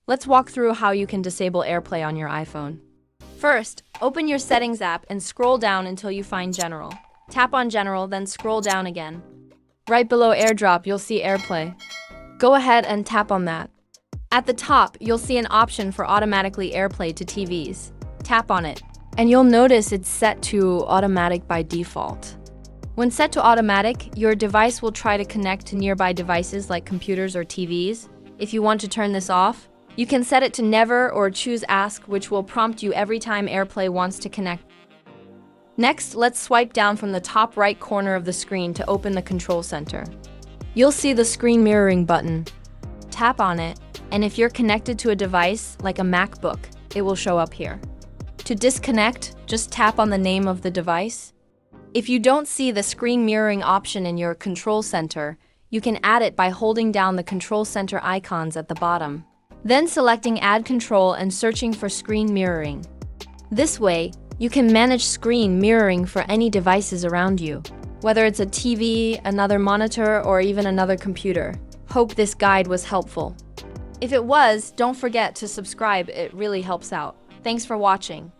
Let's walk through how you can disable AirPlay on your iPhone. First, open your Settings app and scroll down until you find General. Tap on General, then scroll down again. Right below AirDrop, you'll see AirPlay. Go ahead and tap on that. At the top, you'll see an option for automatically AirPlay to TVs. Tap on it, and you'll notice it's set to automatic by default. When set to automatic, your device will try to connect to nearby devices like computers or TVs. If you want to turn this off, you can set it to never or choose ask, which will prompt you every time AirPlay wants to connect. Next, let's swipe down from the top right corner of the screen to open the control center. You'll see the screen mirroring button. Tap on it, and if you're connected to a device like a MacBook, it will show up here. To disconnect, just tap on the name of the device. If you don't see the screen mirroring option in your control center, you can add it by holding down the control center icons at the bottom. Then selecting Add Control and searching for Screen Mirroring. This way, you can manage screen mirroring for any devices around you, whether it's a TV, another monitor, or even another computer. Hope this guide was helpful. If it was, don't forget to subscribe, it really helps out. Thanks for watching.